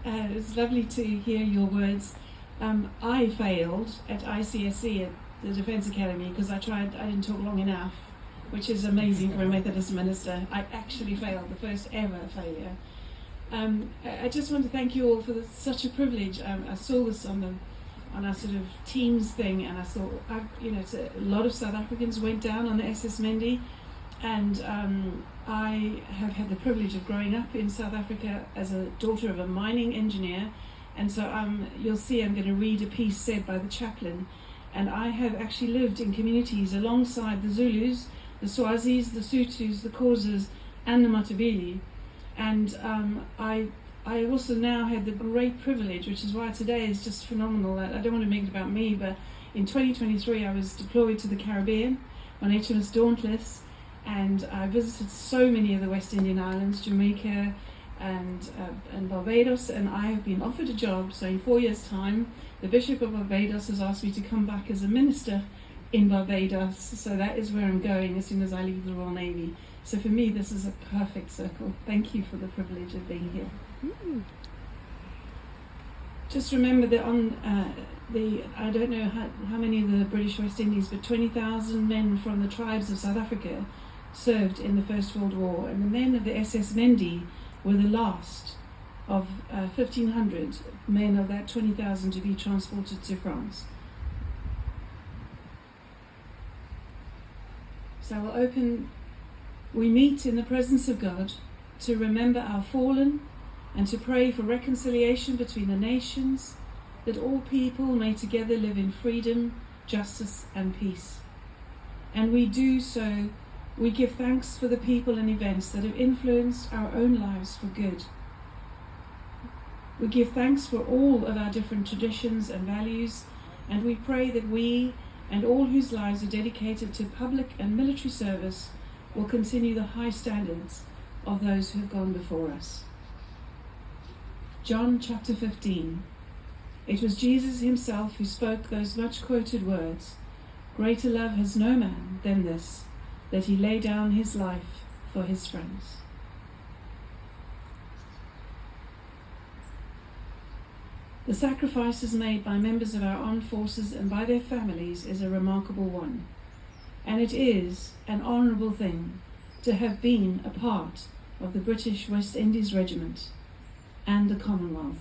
It's lovely to hear your words. I failed at ICSC at the Defence Academy because I didn't talk long enough, which is amazing for a Methodist minister. I actually failed, the first ever failure. I just want to thank you all for such a privilege. I saw this on our sort of Teams thing, and I thought, a lot of South Africans went down on the SS Mendi, and I have had the privilege of growing up in South Africa as a daughter of a mining engineer, and so you'll see I'm going to read a piece said by the chaplain, and I have actually lived in communities alongside the Zulus, the Swazis, the Sothos, the Xhosas, and the Matabele, and I also now had the great privilege, which is why today is just phenomenal. I don't want to make it about me, but in 2023 I was deployed to the Caribbean on HMS Dauntless, and I visited so many of the West Indian islands, Jamaica and Barbados, and I have been offered a job. So in 4 years' time, the Bishop of Barbados has asked me to come back as a minister in Barbados. So that is where I'm going as soon as I leave the Royal Navy. So for me, this is a perfect circle. Thank you for the privilege of being here. Just remember that I don't know how many of the British West Indies, but 20,000 men from the tribes of South Africa served in the First World War, and the men of the SS Mendi were the last of 1,500 men of that 20,000 to be transported to France. So we meet in the presence of God to remember our fallen and to pray for reconciliation between the nations, that all people may together live in freedom, justice and peace. And we do so, we give thanks for the people and events that have influenced our own lives for good. We give thanks for all of our different traditions and values, and we pray that we and all whose lives are dedicated to public and military service will continue the high standards of those who have gone before us. John chapter 15. It was Jesus himself who spoke those much quoted words, "Greater love has no man than this, that he lay down his life for his friends." The sacrifices made by members of our armed forces and by their families is a remarkable one, and it is an honourable thing to have been a part of the British West Indies Regiment and the Commonwealth.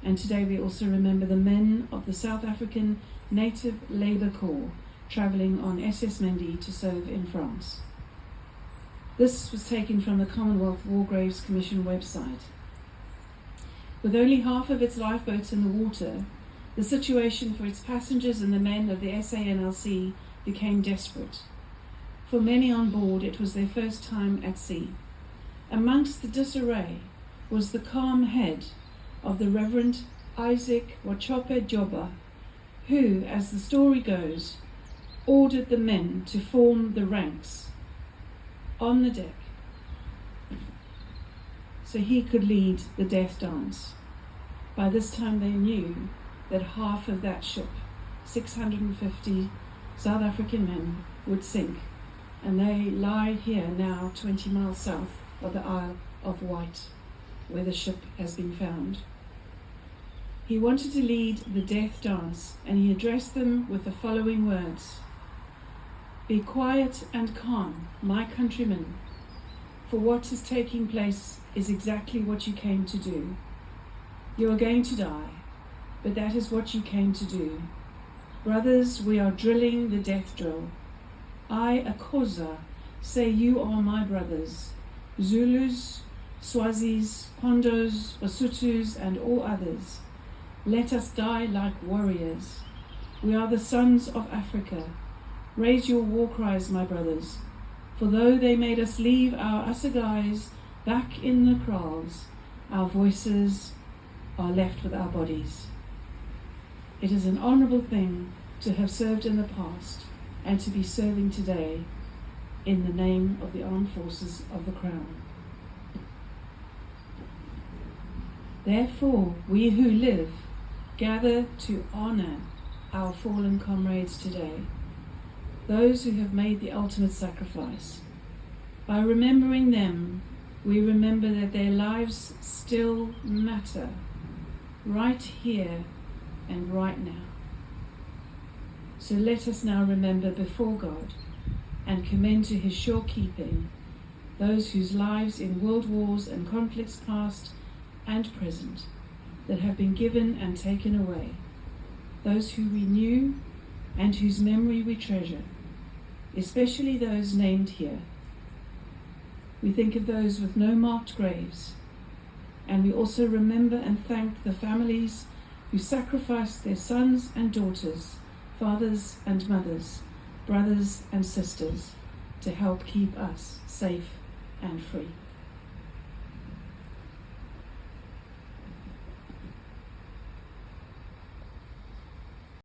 And today we also remember the men of the South African Native Labour Corps travelling on SS Mendi to serve in France. This was taken from the Commonwealth War Graves Commission website. With only half of its lifeboats in the water, the situation for its passengers and the men of the SANLC became desperate. For many on board, it was their first time at sea. Amongst the disarray was the calm head of the Reverend Isaac Wachope Joba, who, as the story goes, ordered the men to form the ranks on the deck so he could lead the death dance. By this time they knew that half of that ship, 650 South African men, would sink, and they lie here now 20 miles south of the Isle of Wight, where the ship has been found. He wanted to lead the death dance, and he addressed them with the following words: "Be quiet and calm, my countrymen, for what is taking place is exactly what you came to do. You are going to die, but that is what you came to do. Brothers, we are drilling the death drill. I, a Xhosa, say you are my brothers, Zulus, Swazis, Pondos, Basutus, and all others. Let us die like warriors. We are the sons of Africa. Raise your war cries, my brothers, for though they made us leave our assegais back in the kraals, our voices are left with our bodies. It is an honourable thing to have served in the past and to be serving today in the name of the armed forces of the Crown. Therefore, we who live gather to honour our fallen comrades today, those who have made the ultimate sacrifice. By remembering them, we remember that their lives still matter right here and right now. So let us now remember before God and commend to his sure keeping those whose lives in world wars and conflicts past and present that have been given and taken away, those who we knew and whose memory we treasure, especially those named here. We think of those with no marked graves, and we also remember and thank the families who sacrificed their sons and daughters, fathers and mothers, brothers and sisters, to help keep us safe and free.